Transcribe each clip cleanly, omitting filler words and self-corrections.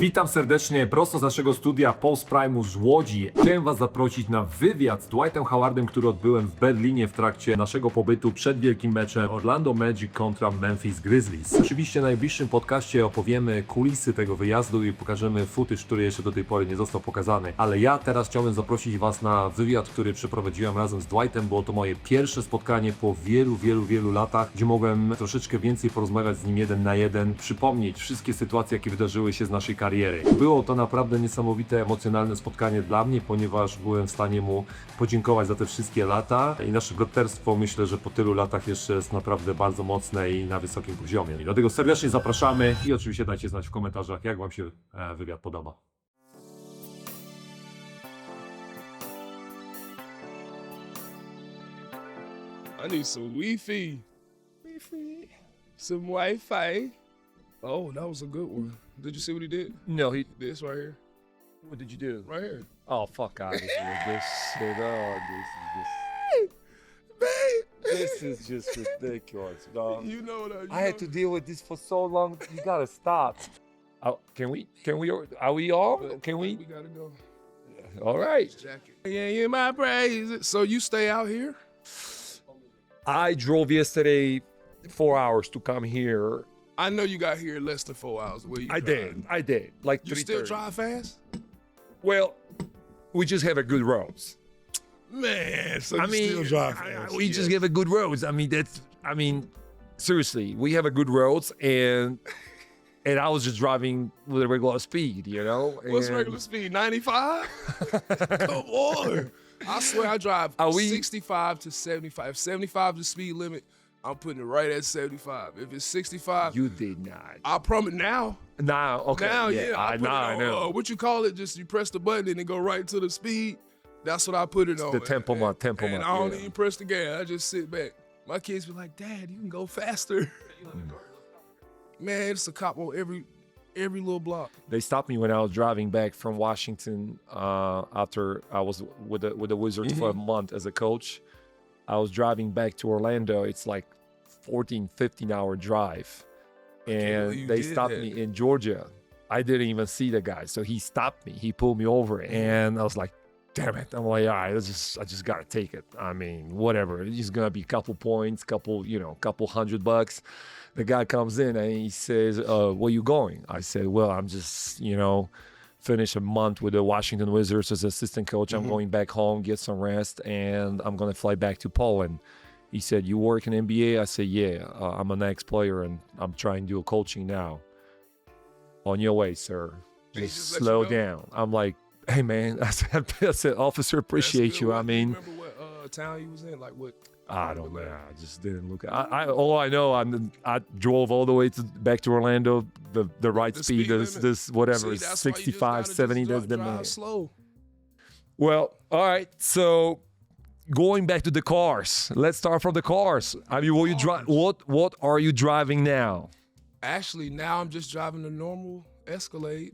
Witam serdecznie prosto z naszego studia Post Primu z Łodzi. Chciałem Was zaprosić na wywiad z Dwightem Howardem, który odbyłem w Berlinie w trakcie naszego pobytu przed wielkim meczem Orlando Magic kontra Memphis Grizzlies. Oczywiście w najbliższym podcaście opowiemy kulisy tego wyjazdu i pokażemy footage, który jeszcze do tej pory nie został pokazany. Ale ja teraz chciałbym zaprosić Was na wywiad, który przeprowadziłem razem z Dwightem. Było to moje pierwsze spotkanie po wielu latach, gdzie mogłem troszeczkę więcej porozmawiać z nim 1 na 1, przypomnieć wszystkie sytuacje, jakie wydarzyły się z naszej kariery. Było to naprawdę niesamowite, emocjonalne spotkanie dla mnie, ponieważ byłem w stanie mu podziękować za te wszystkie lata i nasze braterstwo, myślę, że po tylu latach jeszcze jest naprawdę bardzo mocne i na wysokim poziomie. I dlatego serdecznie zapraszamy i oczywiście dajcie znać w komentarzach, jak Wam się wywiad podoba. I need some Wi-Fi. Some Wi-Fi. Oh, that was a good one. Did you see what he did? No, This right here. what did you do? Right here. Oh, fuck out of here. This shit, Babe. this is just ridiculous, dog. You know that. I had to deal with this for so long. You gotta stop. Can we, are we all? Can we? We gotta go. All right. Jacket. Yeah, my praise. So you stay out here? I drove yesterday 4 hours to come here. I know you got here in less than 4 hours. Where you I drive. did. Like You still 3:30. drive fast? Well, we just have a good roads. Man, so I you mean, still drive fast. we just have a good roads. I mean, seriously, we have a good roads, and I was just driving with a regular speed, you know. What's and- regular speed? 95? Come on. I swear I drive Are we- 65 to 75. If 75 is the speed limit, I'm putting it right at 75. If it's 65, You did not. I promise now. Now, okay. Now, yeah. I put know. it I on, know. what you call it? Just you press the button and it go right to the speed. That's what I put it on. the tempo And I don't yeah. even press the gas. I just sit back. My kids be like, Dad, you can go faster. Man, it's a cop on every little block. They stopped me when I was driving back from Washington after I was with the Wizards for a month as a coach. I was driving back to Orlando. It's like 14, 15-hour drive. believe And you they did stopped that. me in Georgia. I didn't even see the guy. So he stopped me. He pulled me over. And I was like, damn it. I'm like, all right, I just got to take it. I mean, whatever. It's just going to be a couple points, couple $100. The guy comes in and he says, where you going? I said, well, I'm just, finish a month with the Washington Wizards as assistant coach. I'm going back home, get some rest, and I'm going to fly back to Poland. He said, you work in NBA? I said, yeah, I'm an ex-player and I'm trying to do coaching now. On your way, sir. They Just just let you slow go? down. I'm like, hey, man, I said, officer, appreciate That's you. good. I mean, You remember what town you was in? Like what? I don't know. I just didn't look. All I know, I drove all the way back to Orlando. The right The speed speed is limit. this whatever See, is that's why you just 65, gotta 70. just That's the drive man. slow. Well, all right. So going back to the cars, let's start from the cars. I mean, will you drive? What are you driving now? Actually, now I'm just driving a normal Escalade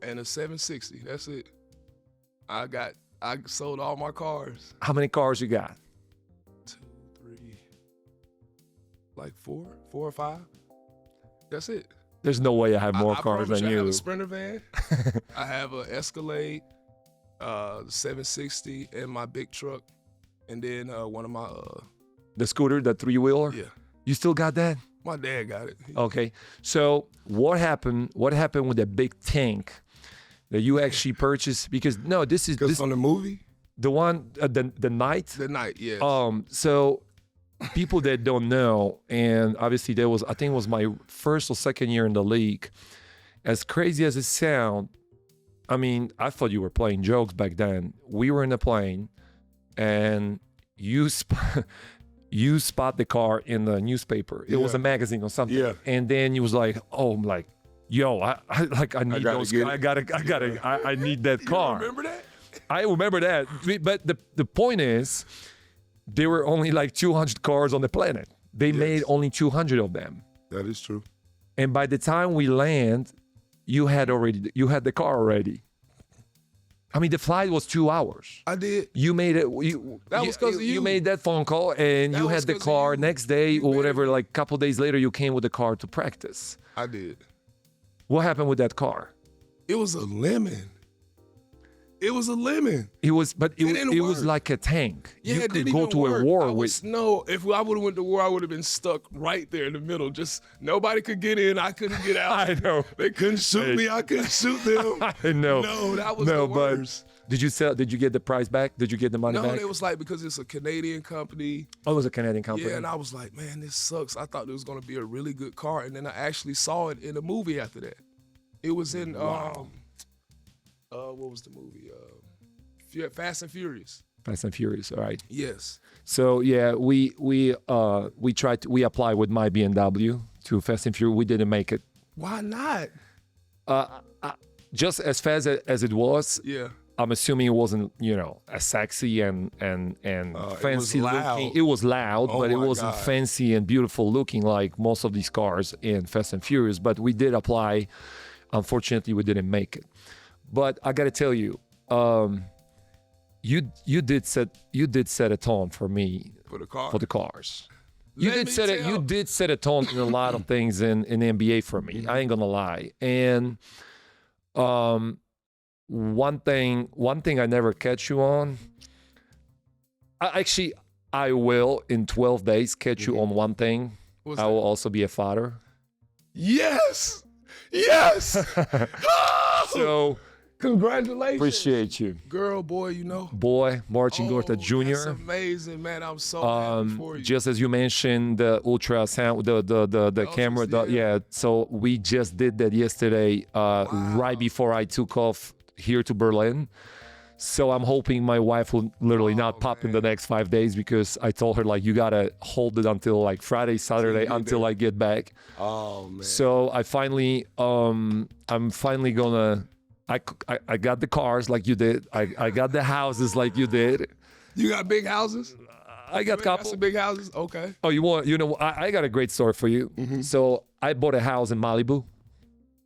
and a 760. That's it. I sold all my cars. How many cars you got? 2, 3, like four or five. That's it. There's no way I have more I cars promise than you, I have you. a Sprinter van. I have an Escalade, 760, and my big truck, and then one of my The scooter, the 3-wheeler. yeah. You still got that? My dad got it. Okay. So what happened? What happened with the big tank that you actually purchased? Because no, this is Because from the movie, the one the night. the night, yes. So people that don't know, and obviously I think it was my first or second year in the league. As crazy as it sounds, I mean, I thought you were playing jokes back then. We were in a plane, and you spot the car in the newspaper. It was Yeah. a magazine or something. Yeah. And then you was like, oh, I'm like, yo, I need gotta those. get it. I need that You car. remember that? I remember that. But the point is, there were only like 200 cars on the planet. They made only 200 of them. That is true. And by the time we land, you had the car already. I mean, the flight was 2 hours. I did. You made it. That was 'cause of You you. made that phone call, and That you was had the 'cause of car you. next day You or made whatever. it. Like a couple days later, you came with the car to practice. I did. What happened with that car? It was a lemon. It was a lemon. It was, but it didn't was work. like a tank. Yeah, You it could didn't go even to a work. war with. No, if I would have went to war, I would have been stuck right there in the middle. Just nobody could get in. I couldn't get out. I know. They couldn't shoot me. I couldn't shoot them. I know. No, that was No, the but worst. did you sell? Did you get the price back? Did you get the money No, back? it was like because it's a Canadian company. Oh, it was a Canadian company. Yeah, and I was like, man, this sucks. I thought it was gonna be a really good car, and then I actually saw it in a movie after that. It was in what was the movie? Fast and Furious. Fast and Furious. All right. Yes. So yeah, we applied with my BMW to Fast and Furious. We didn't make it. Why not? Just as fast as it was. Yeah. I'm assuming it wasn't, as sexy and fancy loud. looking. It was loud, Oh but it my wasn't God. fancy and beautiful looking like most of these cars in Fast and Furious. But we did apply. Unfortunately, we didn't make it. But I got to tell you, you did set a tone for me For the car. for the cars. You Let did me set it. tell- You did set a tone in a lot of things in NBA for me. I ain't gonna lie. And one thing I never catch you on. I will in 12 days catch you on one thing. What's I that? will also be a father. Yes. Yes. So Congratulations. appreciate you, Girl, boy, you know. boy. Marching Gorta That's Jr. amazing, man. I'm so happy for you. Just as you mentioned, the ultrasound, the camera, yeah. So we just did that yesterday, right before I took off here to Berlin. So I'm hoping my wife will literally not pop in the next 5 days because I told her you gotta hold it until like Friday, Saturday until I get back. Oh man. So I finally, I'm finally gonna. I got the cars like you did. I got the houses like you did. You got big houses? I got Got couple. some big houses? Okay. Oh, I got a great story for you. So I bought a house in Malibu.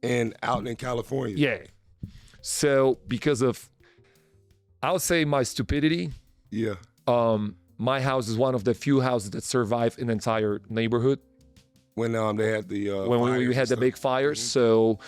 And out in California. Yeah. So because of, I would say my stupidity, Yeah. my house is one of the few houses that survive an entire neighborhood When they had the when fires we and had the stuff. big fires. So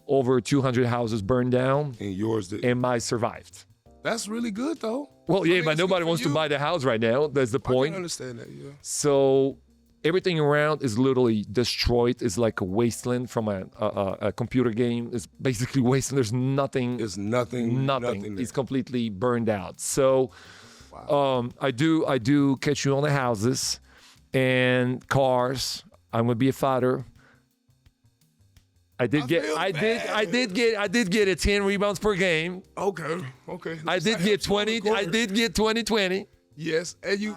over 200 houses burned down And yours did. and mine survived. That's really good though. Well, I yeah, mean, but it's good nobody for wants to you. buy the house right now. That's the I can point. understand that, yeah. So everything around is literally destroyed. It's like a wasteland from a computer game. It's basically wasteland. There's nothing. It's nothing. Nothing. there. It's completely burned out. So I do catch you on the houses and cars. I'm gonna be a father. I did get 10 rebounds per game. Okay. I did get 20. I did get 20. Yes, and you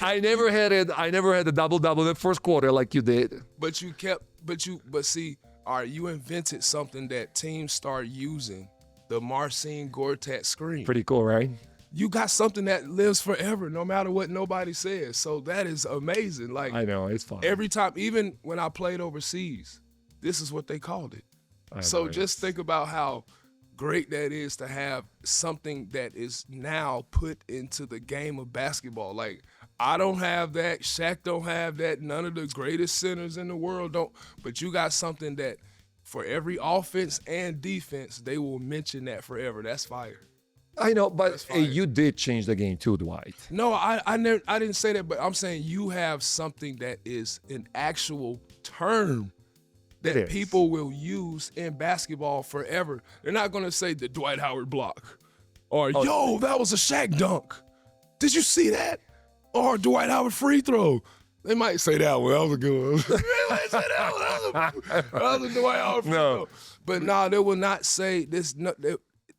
I never had a double-double in the first quarter like you did. but see, all right, you invented something that teams start using, the Marcin Gortat screen. Pretty cool, right? You got something that lives forever, no matter what nobody says. So that is amazing. Like I know, it's fun. every time, even when I played overseas, this is what they called it. So just think about how great that is to have something that is now put into the game of basketball. Like, I don't have that. Shaq don't have that. None of the greatest centers in the world don't. But you got something that for every offense and defense, they will mention that forever. That's fire. I know, but fire. you did change the game too, Dwight. No, I didn't say that, but I'm saying you have something that is an actual term It that is. people will use in basketball forever. They're not gonna say the Dwight Howard block, or yo, that was a Shaq dunk. Did you see that? Or Dwight Howard free throw. They might say that one. That was a good one. They might say that one. That was a Dwight Howard free throw. But nah, they will not say this. No,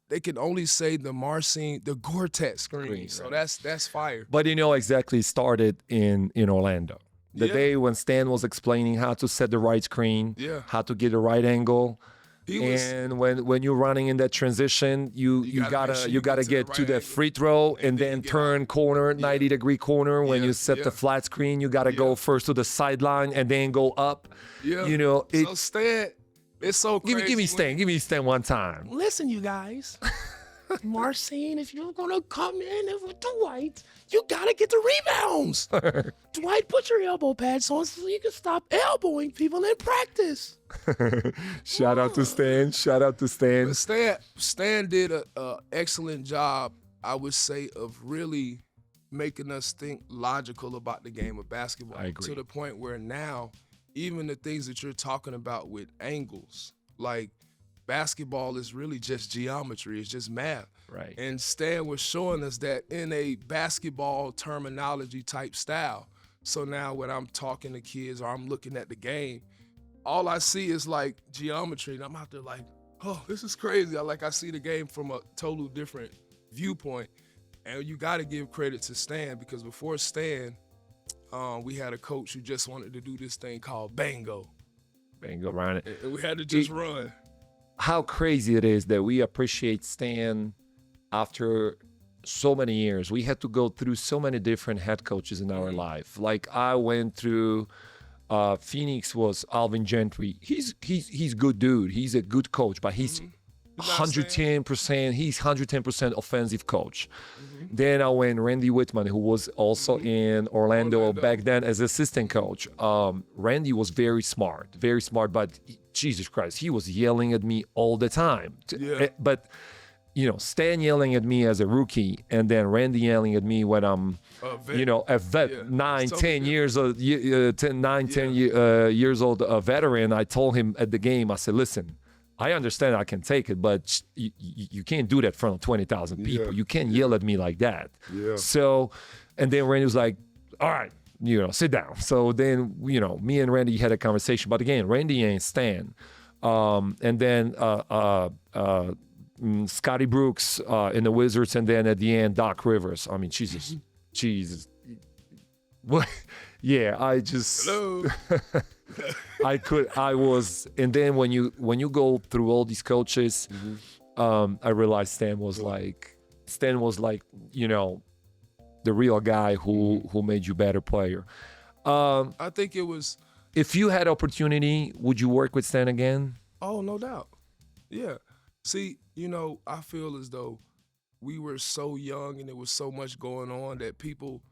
they can only say the Marcin, the Gortat screen. So that's fire. But exactly started in Orlando. The Yeah. day when Stan was explaining how to set the right screen, Yeah. how to get the right angle. He was- And when you're running in that transition, you gotta make sure gotta you get get to to the the right free throw and then then get turn corner, 90-degree corner. When Yeah, you set yeah. the flat screen, you gotta go first to the sideline and then go up. Yeah. It, So Stan, it's so crazy. give me Stan one time. Listen, you guys. Marcin, if you're gonna come in with Dwight, you gotta get the rebounds. Dwight, put your elbow pads on so you can stop elbowing people in practice. Shout out to Stan. Shout out to Stan. But Stan did a excellent job, I would say, of really making us think logical about the game of basketball. I agree. To the point where now, even the things that you're talking about with angles, like basketball is really just geometry, it's just math. Right. And Stan was showing us that in a basketball terminology type style. So now when I'm talking to kids or I'm looking at the game, all I see is like geometry, and I'm out there like, oh, this is crazy. I see the game from a total different viewpoint. And you got to give credit to Stan, because before Stan, we had a coach who just wanted to do this thing called bango. Bango around it. And we had to just run. How crazy it is that we appreciate Stan after so many years. We had to go through so many different head coaches in our life. Like I went through Phoenix was Alvin Gentry. He's good dude. He's a good coach, but he's 110%. He's 110% offensive coach. Then I went Randy Whitman, who was also in Orlando back then as assistant coach. Randy was very smart, but Jesus Christ, he was yelling at me all the time. Yeah. But Stan yelling at me as a rookie, and then Randy yelling at me when I'm, a vet, Yeah. 9, So 10 good. years old, 10 years old, a veteran. I told him at the game, I said, listen, I understand I can take it, but you can't do that in front of 20,000 people. Yeah. You can't yell at me like that. Yeah. So, and then Randy was like, all right, sit down. So then, me and Randy had a conversation. But again, Randy ain't Stan. And then Scotty Brooks in the Wizards, and then at the end, Doc Rivers. I mean, Jesus. What? Yeah, I just... Hello. And then when you go through all these coaches, I realized Stan was like, the real guy who made you better player. I think it was, If you had opportunity, would you work with Stan again? oh, no doubt. Yeah. See, I feel as though we were so young and there was so much going on that people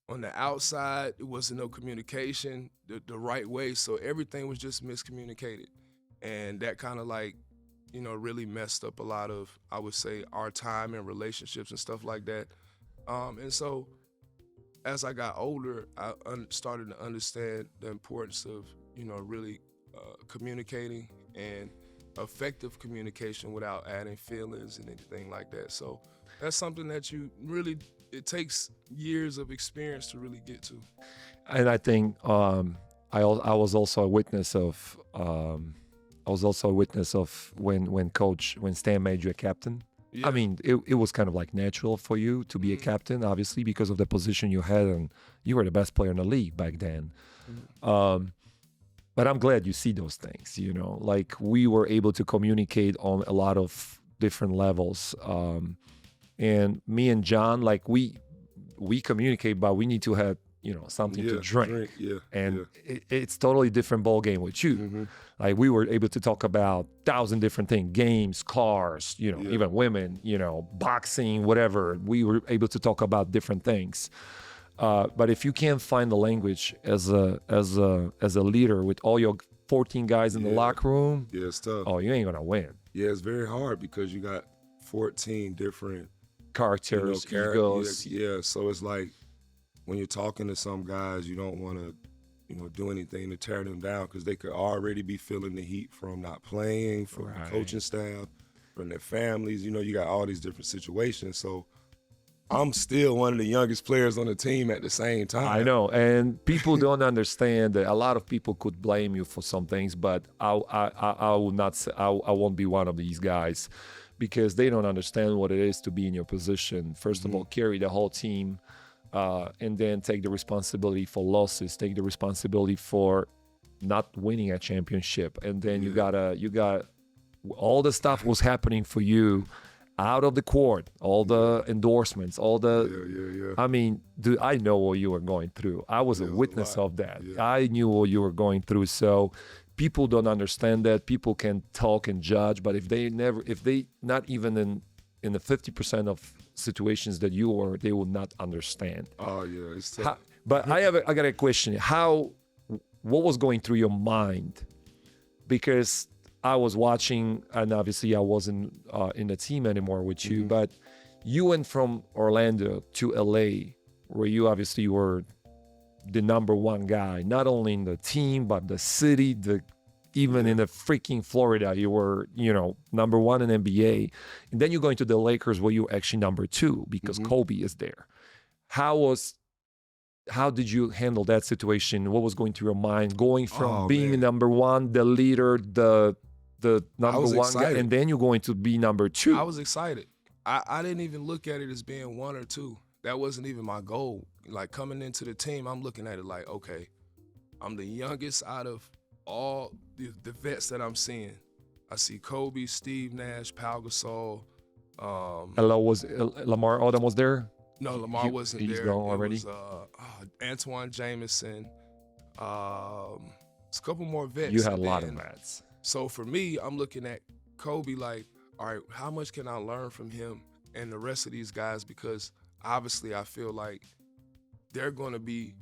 on the outside, it wasn't no communication the right way. So everything was just miscommunicated. And that kind of really messed up a lot of, I would say, our time and relationships and stuff like that. And so as I got older, I started to understand the importance of, really communicating and effective communication without adding feelings and anything like that. So that's something that it takes years of experience to really get to. And I think I was also a witness of when Stan made you a captain. Yeah. I mean, it was kind of like natural for you to be a captain, obviously, because of the position you had, and you were the best player in the league back then. But I'm glad you see those things, like we were able to communicate on a lot of different levels. And me and John, like we communicate, but we need to have, something to drink. Yeah. And it's totally different ball game with you. Like we were able to talk about 1,000 different things, games, cars, even women, boxing, whatever. We were able to talk about different things. But if you can't find the language as a leader with all your 14 guys in the locker room, Yeah, it's tough. oh, you ain't gonna win. Yeah, it's very hard because you got 14 different Characters, egos. Yeah, so it's like when you're talking to some guys, you don't want to, do anything to tear them down because they could already be feeling the heat from not playing, from the Right. coaching staff, from their families. You got all these different situations. So I'm still one of the youngest players on the team at the same time. I know, and people don't understand that a lot of people could blame you for some things, but I will not say, I won't be one of these guys because they don't understand what it is to be in your position. First of all, carry the whole team, and then take the responsibility for losses, take the responsibility for not winning a championship, and then you got all the stuff was happening for you out of the court, all the endorsements, all the I mean, dude, I know what you were going through. I was a witness of that. I knew what you were going through. So people don't understand that. People can talk and judge, but if they not even in the 50% of situations that you were, they will not understand. Oh yeah, it's tough. But I got a question. What was going through your mind? Because I was watching, and obviously I wasn't in the team anymore with you, but you went from Orlando to LA, where you obviously were the number one guy, not only in the team, but the city, even in the freaking Florida, you were, number one in NBA. And then you're going to the Lakers where you're actually number two because Kobe is there. How did you handle that situation? What was going through your mind going from being number one, the leader, the number one excited. guy, and then you're going to be number two? I was excited. I didn't even look at it as being one or two. That wasn't even my goal. Like coming into the team, I'm looking at it like, okay, I'm the youngest out of all the vets that I'm seeing. I see Kobe, Steve Nash, Pau Gasol. Lamar Odom was there? No, Lamar wasn't he's there. gone already? It was Antoine Jameson. It's a couple more vets. You had a lot of And vets. So for me, I'm looking at Kobe like, all right, how much can I learn from him and the rest of these guys? Because obviously I feel like they're going to be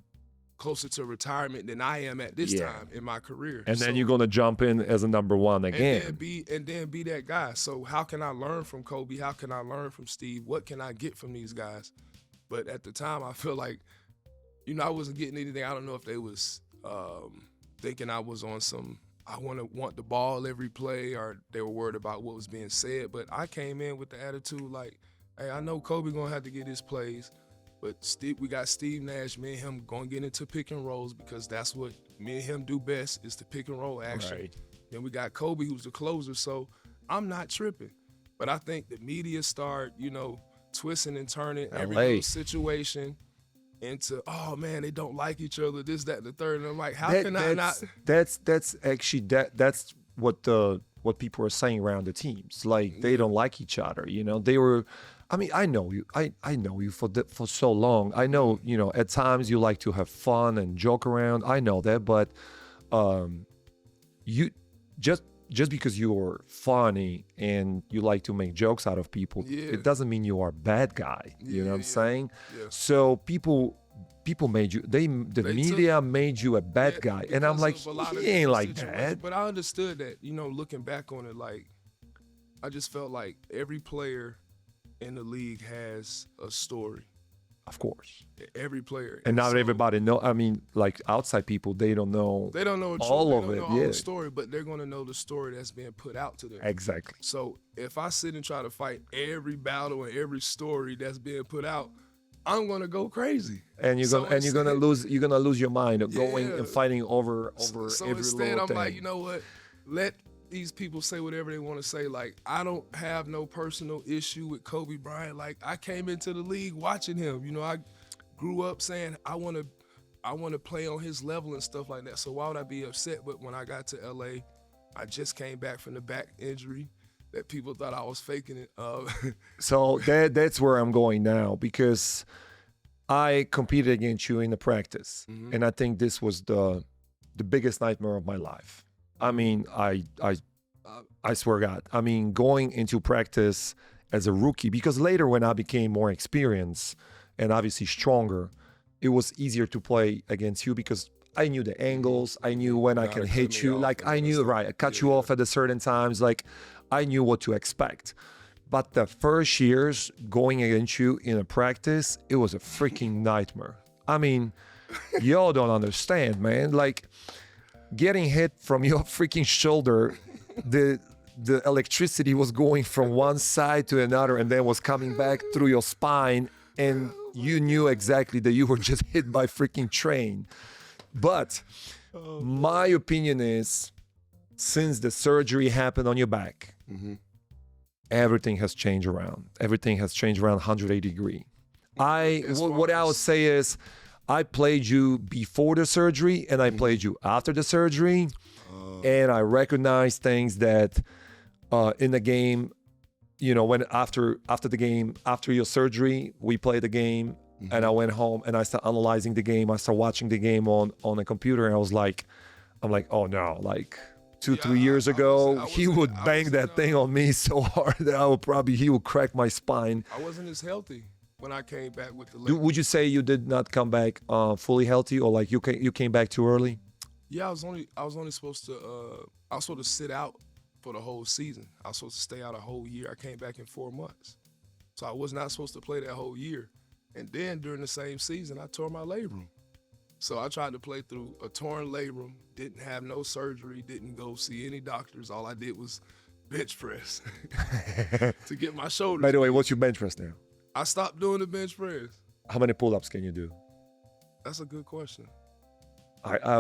closer to retirement than I am at this time in my career. And then you're going to jump in as a number one again. And then be that guy. So how can I learn from Kobe? How can I learn from Steve? What can I get from these guys? But at the time, I feel like, I wasn't getting anything. I don't know if they was thinking I was on some, I want the ball every play, or they were worried about what was being said. But I came in with the attitude like, hey, I know Kobe going to have to get his plays. But we got Steve Nash, me and him going to get into pick and rolls because that's what me and him do best is the pick and roll action. Right. Then we got Kobe, who's the closer, so I'm not tripping. But I think the media start, twisting and turning every little situation into, oh man, they don't like each other, this, that, and the third. And I'm like, how can I not? That's actually that's what people are saying around the teams. Like they don't like each other. They were. I mean, I know you. I know you for so long. I know, at times you like to have fun and joke around. I know that, but you just because you're funny and you like to make jokes out of people, it doesn't mean you are a bad guy. You know what I'm saying? Yeah. So people made you. The media made you a bad guy, and I'm like, he ain't like that. But I understood that. Looking back on it, like I just felt like every player in the league has a story. Of course. Every player. And not everybody know. I mean, like outside people, they don't know. They don't know all of it. All the story, but they're going to know the story that's being put out to them. Exactly. So if I sit and try to fight every battle and every story that's being put out, I'm going to go crazy. And you're gonna lose your mind of going and fighting over so every instead, little I'm thing. like, you know what? Let these people say whatever they want to say. Like, I don't have no personal issue with Kobe Bryant. Like, I came into the league watching him. I grew up saying I want to play on his level and stuff like that. So why would I be upset? But when I got to LA, I just came back from the back injury that people thought I was faking it. So that's where I'm going now, because I competed against you in the practice, and I think this was the biggest nightmare of my life. I mean, I swear God. I mean, going into practice as a rookie, because later when I became more experienced and obviously stronger, it was easier to play against you because I knew the angles. I knew when I can hit you. Like I knew, I cut you off at a certain times. Like I knew what to expect. But the first years going against you in a practice, it was a freaking nightmare. I mean, y'all don't understand, man. Like, getting hit from your freaking shoulder, the electricity was going from one side to another and then was coming back through your spine, and you knew exactly that you were just hit by freaking train. But my opinion is, since the surgery happened on your back, everything has changed around. Everything has changed around 180 degree. What I would say is, I played you before the surgery and I played you after the surgery, and I recognized things that in the game, when after the game, after your surgery, we played the game, and I went home and I started analyzing the game. I started watching the game on a computer, and I'm like, oh no, like two, Yeah, 3 years I ago, wasn't- he would I bang wasn't, that thing on me so hard that he would crack my spine. I wasn't as healthy when I came back with the leg. Would you say you did not come back fully healthy, or like you came back too early? Yeah, I was only supposed to I was supposed to sit out for the whole season. I was supposed to stay out a whole year. I came back in 4 months. So I was not supposed to play that whole year. And then during the same season, I tore my labrum. So I tried to play through a torn labrum, didn't have no surgery, didn't go see any doctors. All I did was bench press to get my shoulders. By the way, what's your bench press now? I stopped doing the bench press. How many pull-ups can you do? That's a good question.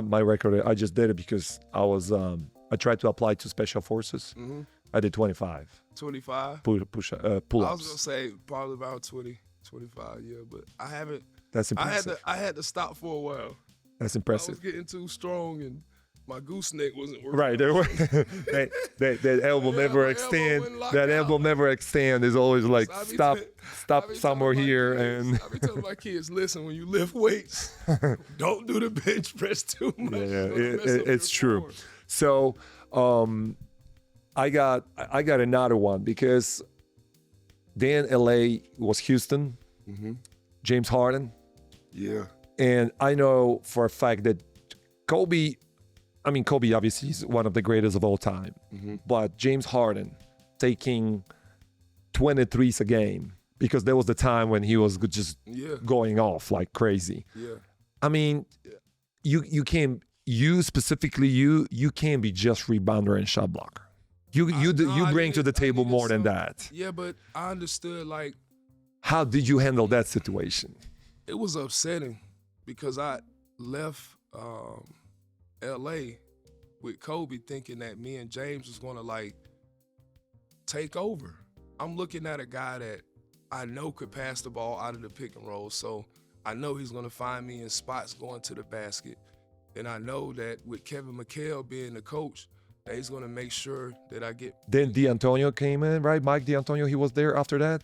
My record, I just did it because I was I tried to apply to special forces. Mm-hmm. I did 25 25. pull-ups. I was gonna say probably about 20, 25, yeah, but I haven't. That's impressive. I had to stop for a while. That's I impressive. was getting too strong and my gooseneck wasn't working. Right, there were that elbow Yeah, never my elbow extend. wouldn't lock That out. elbow never extend. Is always like So I be stop, tell- stop I be somewhere telling my here, kids- and I be telling my kids, listen, when you lift weights, don't do the bench press too much. yeah, It's gonna mess up it's your true. form. So, I got another one because then LA was Houston, James Harden, Yeah. and I know for a fact that Kobe obviously is one of the greatest of all time, but James Harden taking 23s a game because there was the time when he was just Yeah. going off like crazy. Yeah. I mean, you can't be just rebounder and shot blocker. You I bring to the needed- I table needed more than some- that. Yeah, but I understood like How did you handle that situation? it was upsetting because I left LA with Kobe thinking that me and James was gonna like take over. I'm looking at a guy that I know could pass the ball out of the pick and roll, so I know he's gonna find me in spots going to the basket. And I know that with Kevin McHale being the coach, that he's gonna make sure that I get Then D'Antonio came in, right? Mike D'Antonio, he was there after that,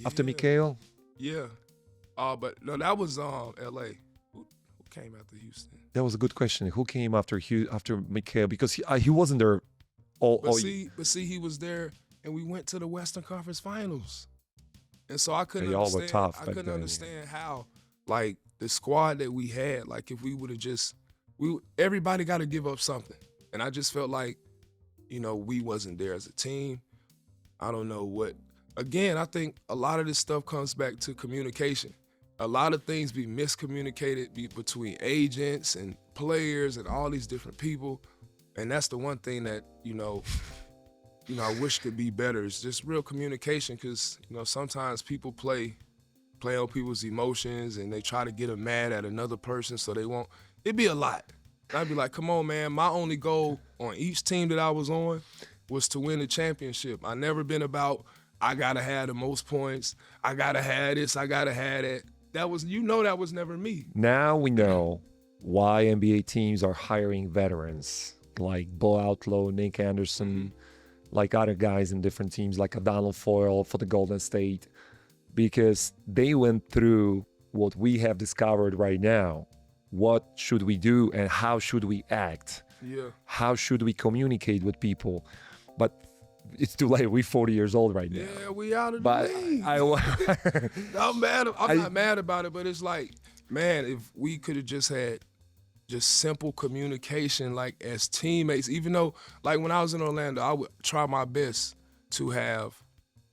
after Yeah. Mikhail. Yeah. But no, that was LA. Who came after Houston? That was a good question. Who came after Mikhail? Because he wasn't there all. But see, he was there, and we went to the Western Conference Finals, and so I couldn't They all were understand. tough I back couldn't then, yeah. understand how, like, the squad that we had, like, if we would have everybody got to give up something, and I just felt like, we wasn't there as a team. I don't know what. Again, I think a lot of this stuff comes back to communication. A lot of things be miscommunicated between agents and players and all these different people. And that's the one thing that, I wish could be better. It's just real communication because, sometimes people play on people's emotions and they try to get them mad at another person so they won't. It'd be a lot. And I'd be like, come on, man. My only goal on each team that I was on was to win the championship. I never been about, I got to have the most points. I got to have this. I got to have that. That was never me. Now we know why NBA teams are hiring veterans like Bo Outlaw, Nick Anderson, like other guys in different teams, like a Donald Foyle for the Golden State, because they went through what we have discovered right now. What should we do and how should we act? Yeah. How should we communicate with people? But it's too late. We're 40 years old right now. Yeah, we out of the But league. I'm not mad about it, but it's like, man, if we could have just had just simple communication, like as teammates, even though, like when I was in Orlando, I would try my best to have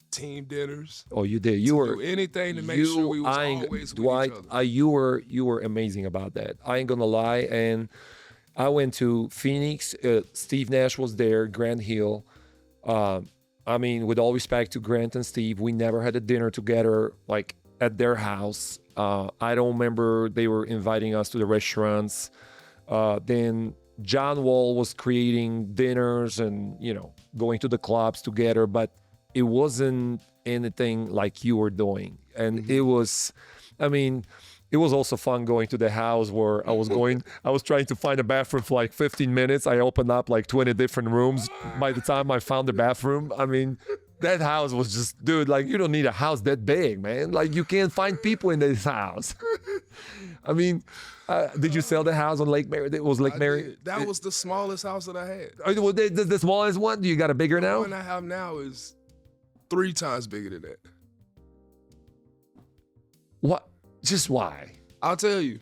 team dinners. Oh, you did. You were Do anything to make sure we was always Dwight, with each other. you were amazing about that. I ain't gonna lie. And I went to Phoenix. Steve Nash was there. Grant Hill. I mean, with all respect to Grant and Steve, we never had a dinner together, like at their house. I don't remember they were inviting us to the restaurants. Then John Wall was creating dinners and, going to the clubs together, but it wasn't anything like you were doing. And it was also fun going to the house where I was trying to find a bathroom for like 15 minutes. I opened up like 20 different rooms. By the time I found the bathroom, that house was just, dude, like you don't need a house that big, man. Like you can't find people in this house. Did you sell the house on Lake Mary? It was Lake I Mary. did. That was the smallest house that I had. Well, the smallest one. Do you got a bigger The now? one I have now is 3 times bigger than that. What? Just why? I'll tell you,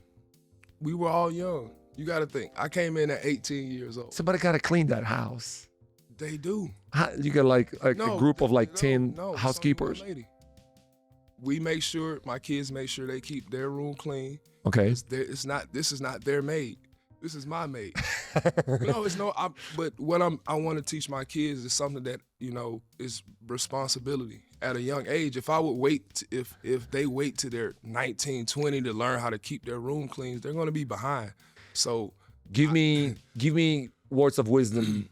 we were all young. You got to think. I came in at 18 years old. Somebody got to clean that house. They do. You got like a No, group of like no, 10 no, it's only one housekeepers. lady. We make sure, my kids make sure they keep their room clean. Okay. This is not their maid. This is my maid. No, it's no. But what I want to teach my kids is something that is responsibility at a young age. If I would wait, if they wait to their 19, 20 to learn how to keep their room clean, they're going to be behind. So Give me words of wisdom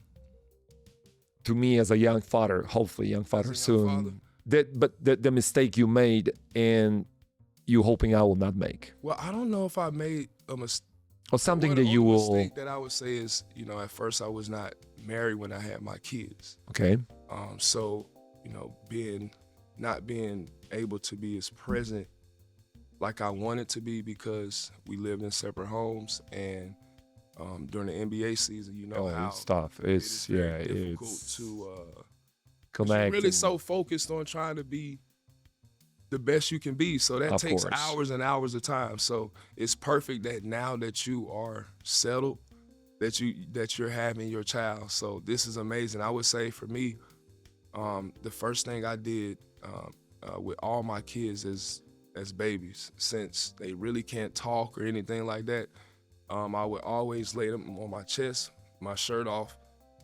to me as a young father, hopefully young father As a young soon. father? But the mistake you made and you hoping I will not make. well, I don't know if I made a mistake. Or something that you will. mistake that I would say is, at first I was not married when I had my kids. Okay. So, not being able to be as present like I wanted to be because we lived in separate homes and during the NBA season, how It's tough. It's it is very difficult it's to connect. you're really and- so focused on trying to be the best you can be. So that Of takes course. hours and hours of time. So it's perfect that now that you are settled, that you're having your child. So this is amazing. I would say for me, the first thing I did with all my kids as babies, since they really can't talk or anything like that, I would always lay them on my chest, my shirt off,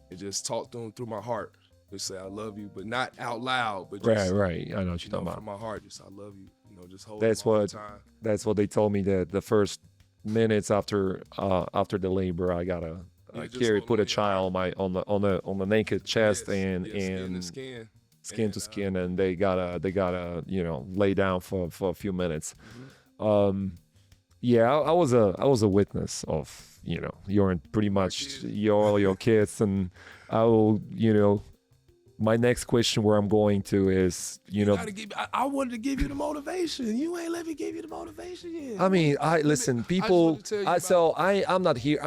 and just talk to them through my heart. Just say I love you, but not out loud, but just Right. I know what you're talking from about. my heart, just I love you. Just hold That's them all what- the time. That's what they told me that the first minutes after the labor, I gotta just carry hold put them a in your child on the naked chest Yes, and yes, skin to and skin. skin And, to skin, and they gotta lay down for a few minutes. Yeah, I was a witness of you're pretty much kids. your kids, and I will my next question where I'm going to is I wanted to give you the motivation. You ain't let me give you the motivation yet. I mean, I listen. People, wanted to tell you so I'm not here.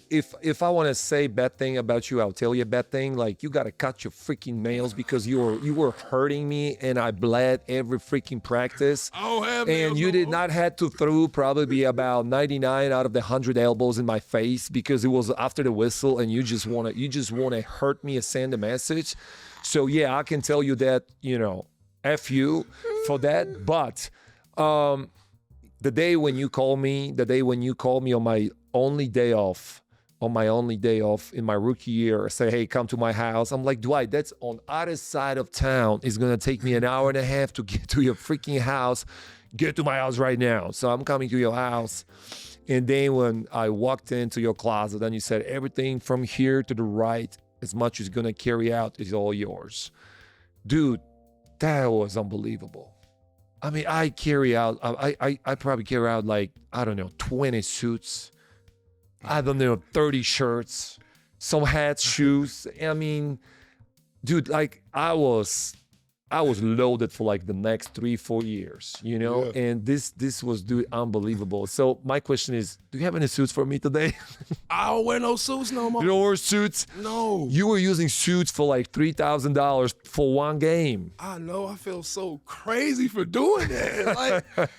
If I want to say bad thing about you, I'll tell you a bad thing. Like you gotta cut your freaking nails because you were hurting me and I bled every freaking practice. I don't have And nails you no did more. not had to throw probably about 99 out of the 100 elbows in my face because it was after the whistle, and you just wanna hurt me and send a message. So yeah, I can tell you that F you for that. But the day when you call me on my only day off in my rookie year, say, hey, come to my house. I'm like, Dwight, that's on other side of town. It's gonna take me an hour and a half to get to your freaking house. Get to my house right now. So I'm coming to your house. And then when I walked into your closet, then you said everything from here to the right, as much as you're gonna carry out, is all yours. Dude, that was unbelievable. I mean, I probably carry out like, I don't know, 20 suits. I don't know, 30 shirts, some hats, shoes. I mean, dude, like I was loaded for like the next 3-4 years, Yeah. and this was, dude, unbelievable. So my question is, do you have any suits for me today? I don't wear no suits no more. You don't wear suits? No. You were using suits for like $3,000 for one game. I know. I feel so crazy for doing that.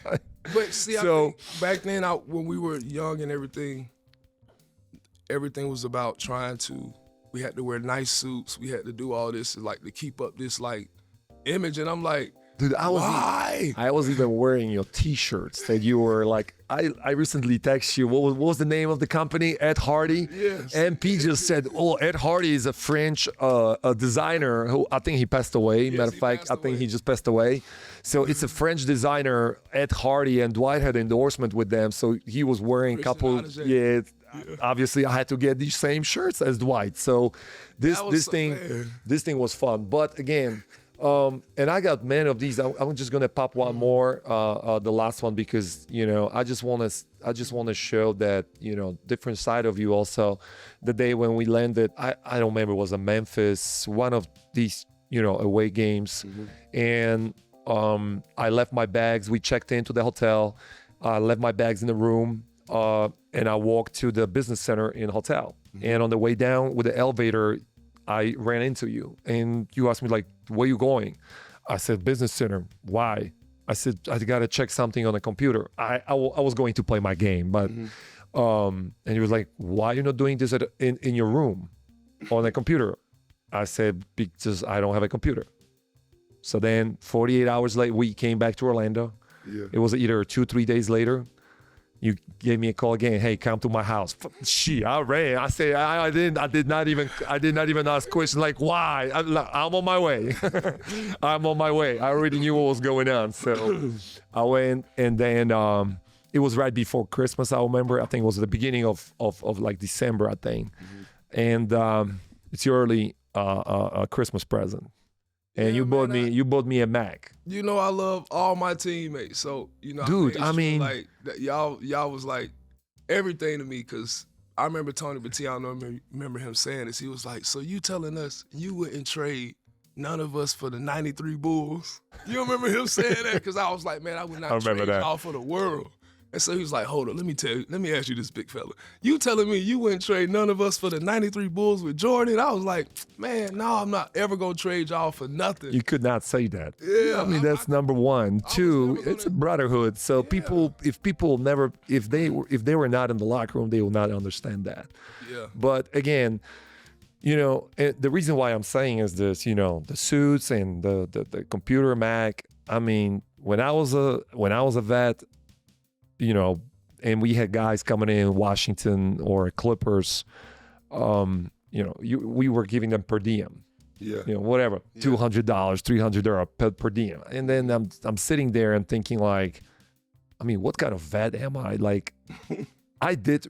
But see, I So- think back then, when we were young and everything was about trying to. We had to wear nice suits. We had to do all this to keep up this image, and I'm like, Dude, why? I was even wearing your T-shirts that you were like. I recently texted you. What was the name of the company? Ed Hardy. Yes. MP just said, "Oh, Ed Hardy is a French a designer who I think he passed away. Matter of he fact, passed I think away. he just passed away. So it's a French designer, Ed Hardy, and Dwight had endorsement with them. So he was wearing a couple. Christian Yeah. Obviously, I had to get these same shirts as Dwight. So this That was so thing bad. this thing was fun. But again. And I got many of these. I'm just gonna pop one more, the last one, because I just want to show that different side of you. Also, the day when we landed, I don't remember, it was a Memphis, one of these away games, and I left my bags. We checked into the hotel. I left my bags in the room. and I walked to the business center in hotel. And on the way down with the elevator, I ran into you, and you asked me like, "Where you going?" I said, "Business center." Why? I said, "I gotta check something on the computer." I was going to play my game, but and he was like, "Why you not doing this in your room on the computer?" I said, "Because I don't have a computer." So then 48 hours later, we came back to Orlando. Yeah. It was either 2-3 days later. You gave me a call again. Hey, come to my house. Shit, I ran. I said I did not even ask questions like why. I'm on my way. I'm on my way. I already knew what was going on. So I went, and then it was right before Christmas. I remember. I think it was the beginning of like December, I think. And it's your early Christmas present. And Yeah, you bought me a Mac. You know, I love all my teammates. So, you know, Dude, I mean- like y'all was like everything to me, because I remember Tony Battiano, remember him saying this. He was like, "So you telling us you wouldn't trade none of us for the 93 Bulls?" You remember him saying that? Because I was like, man, I would not remember trade that. y'all for the world. And so he was like, "Hold on, let me ask you this, big fella. You telling me you wouldn't trade none of us for the 93 Bulls with Jordan?" I was like, man, no, I'm not ever going to trade y'all for nothing. You could not say that. Yeah, I mean, that's number one. Two, never it's a gonna- brotherhood. So if they were not in the locker room, they will not understand that. Yeah. But again, you know, the reason why I'm saying is this, you know, the suits and the computer Mac. I mean, when I was a vet, you know, and we had guys coming in Washington or Clippers, you know, we were giving them per diem. Yeah. You know, whatever, $200, $300 per diem. And then I'm sitting there and thinking like, I mean, what kind of vet am I? Like, I did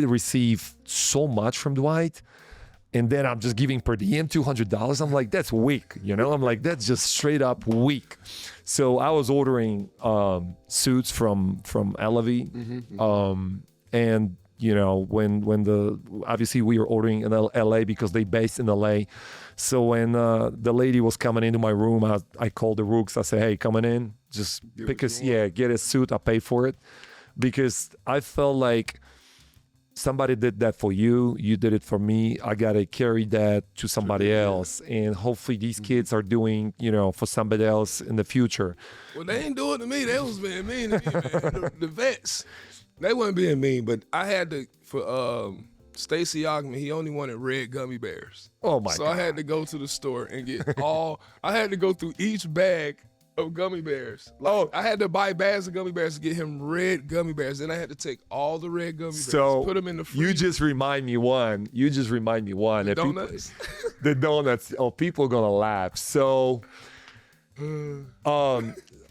receive so much from Dwight, and then I'm just giving per diem $200. I'm like, that's weak, you know? I'm like, that's just straight up weak. So I was ordering suits from Elevi, and you know, when obviously we were ordering in LA because they based in LA. So when the lady was coming into my room, I called the Rooks. I said, "Hey, coming in, just get a suit. I pay for it," because I felt like somebody did that for you. You did it for me. I gotta carry that to somebody else, and hopefully these kids are doing, you know, for somebody else in the future. Well, they ain't do it to me. They was being mean to me, man. The vets, they wasn't being mean, but I had to, for Stacey Ogman, he only wanted red gummy bears. Oh my So God. I had to go to the store and get I had to go through each bag of gummy bears. Like, I had to buy bags of gummy bears to get him red gummy bears. Then I had to take all the red gummy bears, So put them in the freezer. you just remind me one. that people- Donuts. the donuts. Oh, people are gonna laugh. So,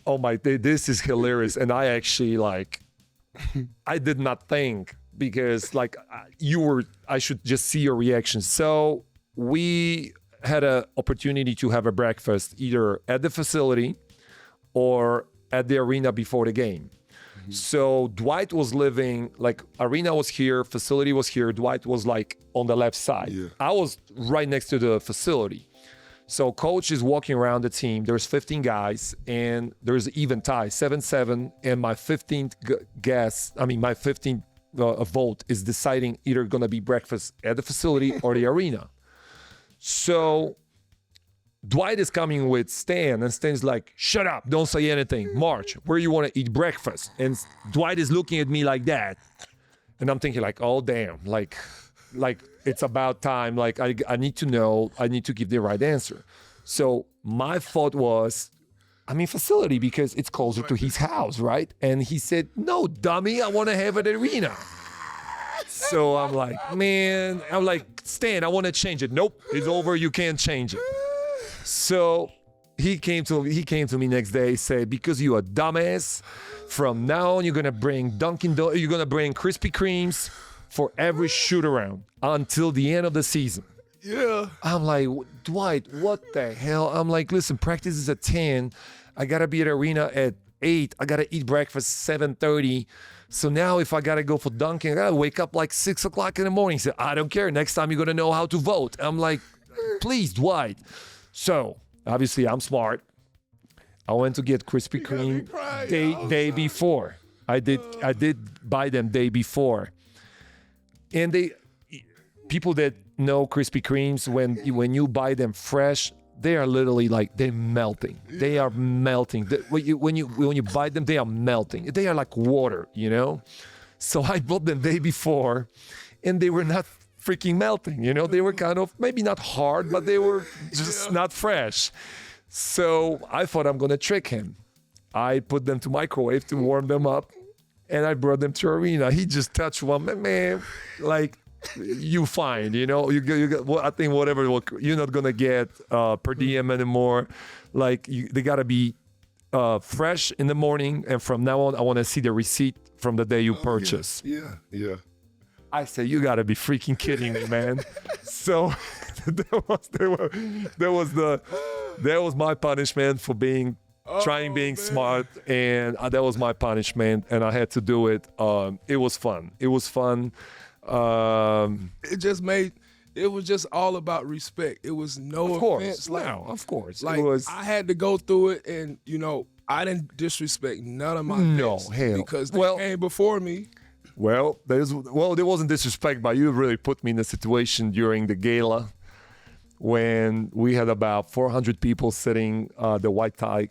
this is hilarious. And I actually I did not think, because I should just see your reaction. So we had an opportunity to have a breakfast either at the facility or at the arena before the game. So Dwight was living, like, arena was here, facility was here. Dwight was like on the left side. Yeah. I was right next to the facility. So coach is walking around the team. There's 15 guys, and there's even tie, 7-7. And my 15th my 15th vote is deciding either gonna be breakfast at the facility or the arena. So Dwight is coming with Stan, and Stan's like, "Shut up, don't say anything. March, where you want to eat breakfast?" And Dwight is looking at me like that. And I'm thinking like, oh, damn, like it's about time. Like I need to know, I need to give the right answer. So my thought was, facility, because it's closer to his house, right? And he said, "No, dummy, I want to have an arena." So I'm like, "Stan, I want to change it." "Nope, it's over. You can't change it." So he came to me next day, said, "Because you a dumbass, from now on you're gonna bring you're gonna bring Krispy Kremes for every shoot around until the end of the season." Yeah. I'm like, "Dwight, what the hell?" I'm like, "Listen, practice is at 10. I gotta be at arena at 8. I gotta eat breakfast 7:30. So now if I gotta go for dunking, I gotta wake up like 6 o'clock in the morning." He said, "I don't care. Next time you're gonna know how to vote." I'm like, "Please, Dwight." So obviously I'm smart. I went to get Krispy got me Kreme crying. day before. I did buy them day before, and people that know Krispy Kremes, when you buy them fresh, they are literally like they're melting. They are melting. When you buy them, they are melting. They are like water, you know. So I bought them day before, and they were not freaking melting. You know, they were kind of maybe not hard, but they were just not fresh. So I thought I'm gonna trick him. I put them to microwave to warm them up, and I brought them to arena. He just touched one, man, like. You fine, you know. You got. Well, I think whatever. You're not gonna get per diem anymore. Like they gotta be fresh in the morning, and from now on, I want to see the receipt from the day you purchase. Yeah. I said, you gotta be freaking kidding me, man. So that was my punishment for being smart, and that was my punishment, and I had to do it. It was fun. It was just all about respect. It was no offense. Of course. Like, It was, I had to go through it, and you know, I didn't disrespect none of my guests hell. because they came before me. well, there wasn't disrespect, but you really put me in a situation during the gala when we had about 400 people sitting the white tie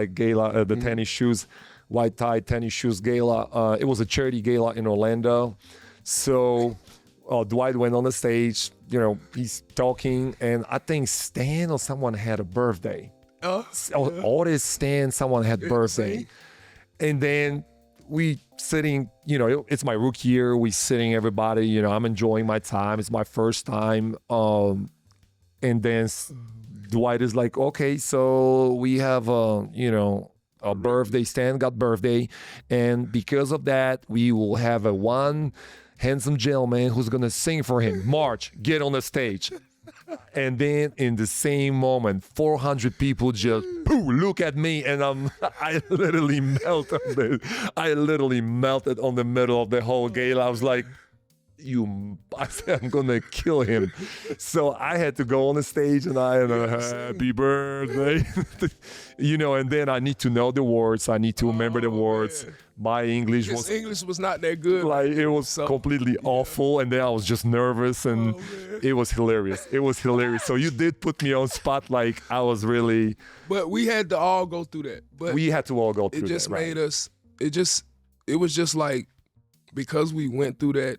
gala, the tennis shoes, white tie tennis shoes gala. It was a charity gala in Orlando. So Dwight went on the stage, you know, he's talking, and I think Stan or someone had a birthday. Otis, Stan, someone had birthday. And then we sitting, you know, it's my rookie year. We sitting, everybody, you know, I'm enjoying my time. It's my first time. And then Dwight is like, okay, so we have, you know, a birthday. Stan got birthday. And because of that, we will have one handsome gentleman who's gonna sing for him. March, get on the stage. And then in the same moment, 400 people just look at me, and I literally melted. I literally melted on the middle of the whole gala. I was like, I said, I'm gonna kill him. So I had to go on the stage, and happy birthday, you know, and then I need to know the words. I need to remember the words. Man. My English was not that good. like, it was completely awful, and then I was just nervous, and it was hilarious. So you did put me on spot, like I was really. But we had to all go through that. But we had to all go through it just that, right? made us. It was just like, because we went through that,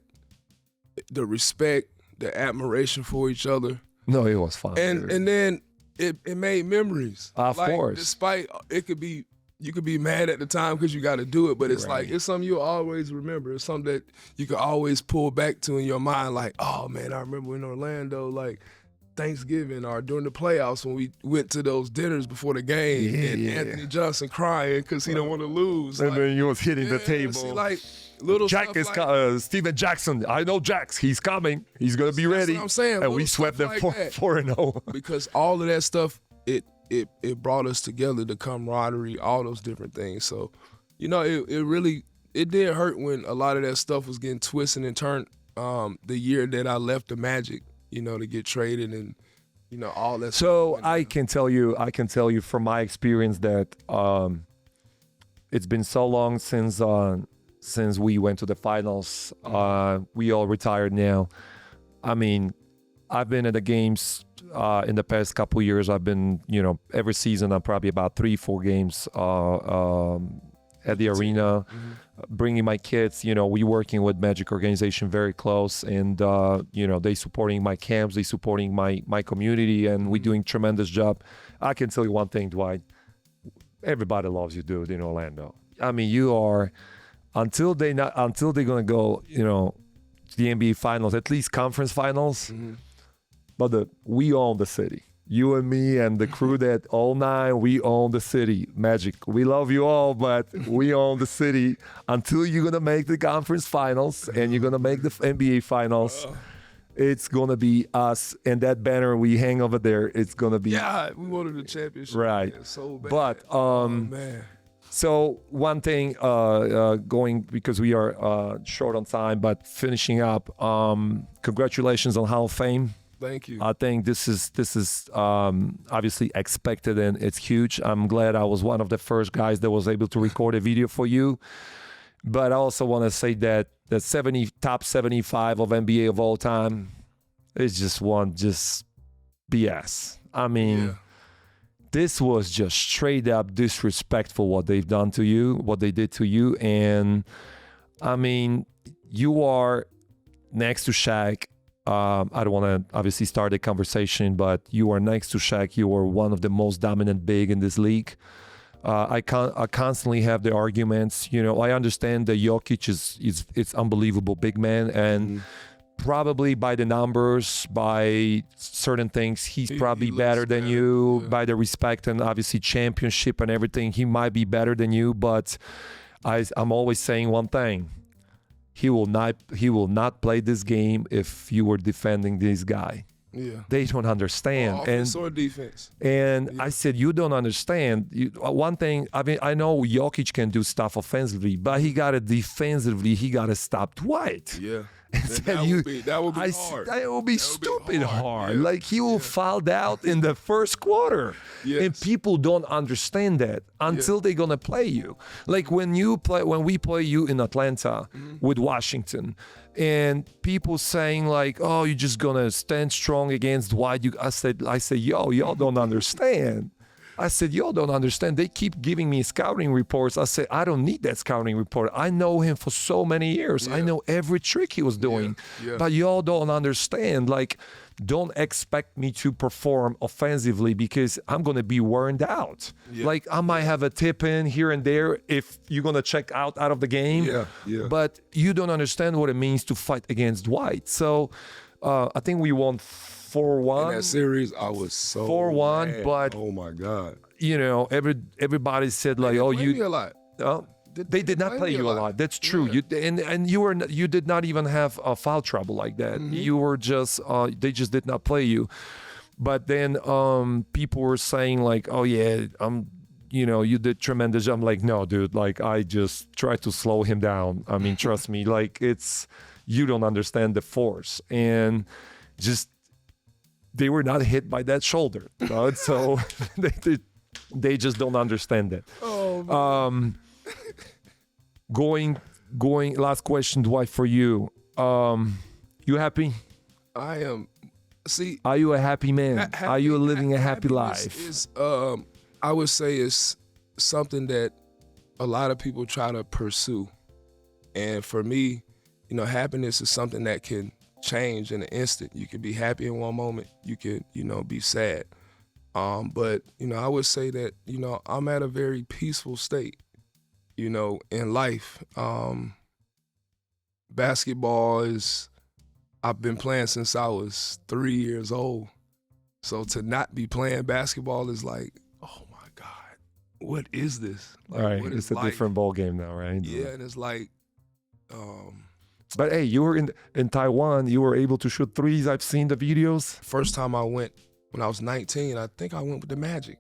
the respect, the admiration for each other. No, it was fun. And then it made memories. Of course. Despite you could be mad at the time because you got to do it, but it's Right. like, it's something you'll always remember. It's something that you can always pull back to in your mind. Like, oh man, I remember in Orlando, like Thanksgiving or during the playoffs when we went to those dinners before the game, and Anthony Johnson crying because he don't want to lose. And Like, then you was hitting the table. see, like little Jack stuff is like, Steven Jackson. I know Jax. He's coming. He's gonna be That's ready. what I'm saying. And we Little swept them stuff like that. 4-0. because all of that stuff, it brought us together, the camaraderie, all those different things. So, you know, it really did hurt when a lot of that stuff was getting twisted and turned. The year that I left the Magic, you know, to get traded and, you know, all that. So stuff. I can tell you from my experience that it's been so long since we went to the finals. We all retired now. I mean, I've been at the games in the past couple years. I've been, you know, every season I'm probably about 3-4 games at the arena, bringing my kids. You know, we working with Magic organization very close, and you know, they supporting my camps, they supporting my community, and we doing tremendous job. I can tell you one thing, Dwight. Everybody loves you, dude, in Orlando. I mean, you are until they're gonna go, you know, to the NBA finals, at least conference finals. But we own the city. You and me and the crew that all nine, we own the city. Magic, we love you all, but we own the city until you're gonna make the conference finals and you're gonna make the NBA finals. It's gonna be us, and that banner we hang over there. It's gonna be we wanted the championship, right. man, so bad. But man. so one thing, going because we are short on time, but finishing up. Congratulations on Hall of Fame. Thank you. I think this is obviously expected and it's huge. I'm glad I was one of the first guys that was able to record a video for you. But I also want to say that the top 75 of NBA of all time is just BS. I mean, Yeah. this was just straight up disrespectful what they've done to you, what they did to you. And I mean, you are next to Shaq. I don't want to obviously start a conversation, but you are next to Shaq. You are one of the most dominant big in this league. I constantly have the arguments. You know, I understand that Jokic is unbelievable big man, and probably by the numbers, by certain things, he's probably he looks better than better, you. yeah. By the respect and obviously championship and everything, he might be better than you. But I'm always saying one thing: he will not play this game if you were defending this guy. Yeah. They don't understand. Offense or defense. And I said, you don't understand. One thing, I mean, I know Jokic can do stuff offensively, but he got to defensively, he got to stop Dwight. Yeah. That would be hard. That would be stupid hard. Yeah. Like he will foul out in the first quarter. Yes. And people don't understand that until they're gonna play you. Like when we play you in Atlanta with Washington, and people saying like, "Oh, you're just gonna stand strong against Dwight." I said, "Yo, y'all don't understand." I said, y'all don't understand. They keep giving me scouting reports. I said, I don't need that scouting report. I know him for so many years. I know every trick he was doing. Yeah. But y'all don't understand. Like, don't expect me to perform offensively because I'm going to be worn out. Yeah. Like, I might have a tip in here and there if you're going to check out of the game. Yeah. But you don't understand what it means to fight against Dwight. So I think we won 4-1. In that series, I was so 4-1, mad. but oh my God, you know, everybody said like, "Oh, Play me you." a lot. They did not play you a lot. That's true. Yeah. You did not even have foul trouble like that. You were just they just did not play you. But then people were saying like, "Oh yeah, you did tremendous." I'm like, "No, dude. Like I just tried to slow him down. I mean, trust me. Like you don't understand the force and just." They were not hit by that shoulder, right? So they just don't understand that. Oh, man. Going. Last question, Dwight, for you. You happy? I am. See, Are you a happy man? Are you living a happy happiness life? Is I would say it's something that a lot of people try to pursue, and for me, happiness is something that can change in an instant. You can be happy in one moment, you can be sad, but I would say that I'm at a very peaceful state in life. Basketball I've been playing since I was 3 years old, so to not be playing basketball is like, oh my God, what is this? Like, All right, what it's is a life? different ball game now, right? Yeah, and it's like But hey, you were in Taiwan. You were able to shoot threes. I've seen the videos. first time I went when I was 19, I think I went with the Magic.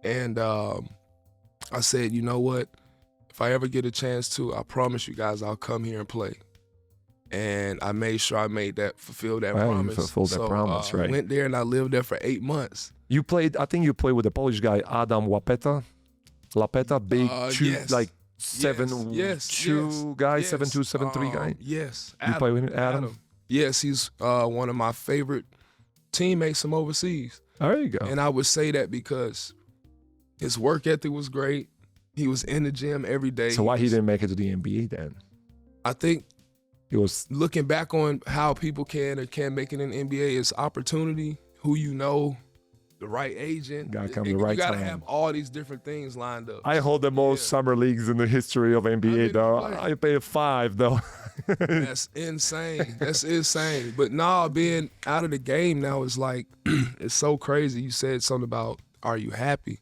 And I said, you know what? If I ever get a chance to, I promise you guys I'll come here and play. And I made sure I fulfilled that Wow, you promise. fulfilled that promise, right. I went there and I lived there for 8 months. You played. I think you played with the Polish guy Adam Lapeta, big, yes. like 7'2" guy, 7'2", 7'3" guy. Yes. You play with him, Adam? Yes, he's one of my favorite teammates from overseas. There you go. And I would say that because his work ethic was great. He was in the gym every day. So why he didn't make it to the NBA then? I think It was looking back on how people can or can't make it in the NBA is opportunity, who you know, the right agent. Gotta come the right You gotta time. have all these different things lined up. I hold the most summer leagues in the history of NBA many though. you play? I pay 5 though. That's insane. That's insane. But now being out of the game now is like, it's so crazy. You said something about, are you happy?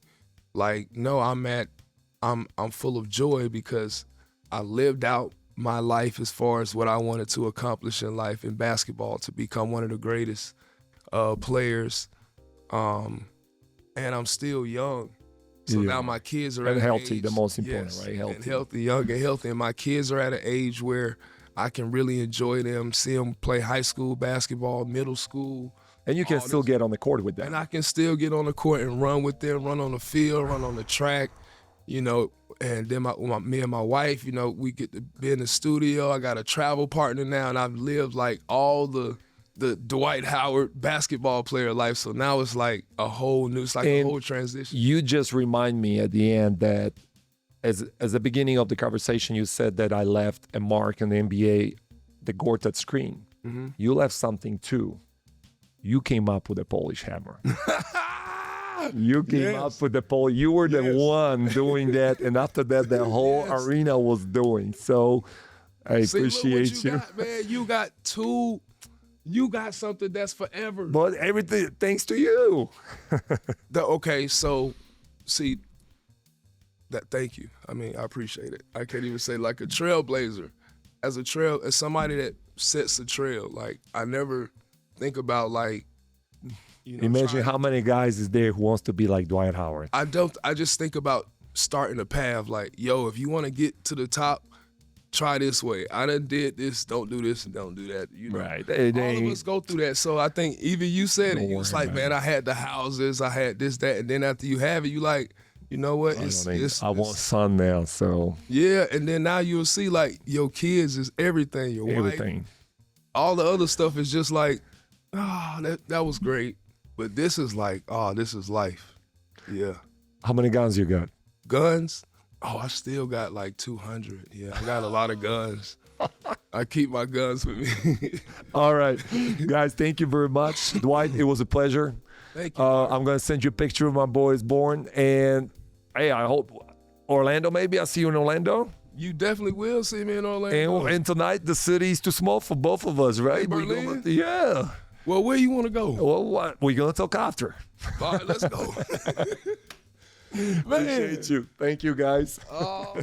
Like, no, I'm full of joy because I lived out my life as far as what I wanted to accomplish in life in basketball, to become one of the greatest players. And I'm still young. So Yeah. now my kids are And at an healthy, age, the most important, yes, right? Healthy. And healthy, young and healthy. And my kids are at an age where I can really enjoy them, see them play high school basketball, middle school, And you can still get on the court with that. And I can still get on the court and run with them, run on the field, run on the track, you know. And then me and my wife, you know, we get to be in the studio. I got a travel partner now, and I've lived like all the Dwight Howard basketball player life. So now it's like a whole new, it's like a whole transition. You just remind me at the end that as the beginning of the conversation, you said that I left a mark in the NBA, the Gortat screen. Mm-hmm. You left something too. You came up with a Polish hammer. You came up with the pole. You were the one doing that, and after that, the whole arena was doing. So I appreciate look what you got, man. You got something that's forever. But everything thanks to you. Okay, so see that. Thank you. I mean, I appreciate it. I can't even say like a trailblazer. As somebody that sets the trail. Like I never think about like. You know, imagine how many guys is there who wants to be like Dwight Howard. I just think about starting a path. Like, yo, if you want to get to the top, try this way. I done did this. Don't do this and don't do that. You know? Right. All of us go through that. So I think even you said it. You was like, man, I had the houses, I had this, that, and then after you have it, you like, you know what? I want son now. So yeah, and then now you'll see like your kids is everything. Your everything. wife, all the other stuff is just like, that was great. But this is like, this is life. Yeah. How many guns you got? Guns? Oh, I still got like 200. Yeah, I got a lot of guns. I keep my guns with me. All right. Guys, thank you very much. Dwight, it was a pleasure. Thank you. I'm going to send you a picture of my boys born. And, hey, I hope Orlando, maybe I'll see you in Orlando. You definitely will see me in Orlando. And tonight, the city is too small for both of us, right? Berlin? Yeah. Well, where you want to go? Well, what? We're going to talk after. All right, let's go. Appreciate you. Thank you, guys. Oh.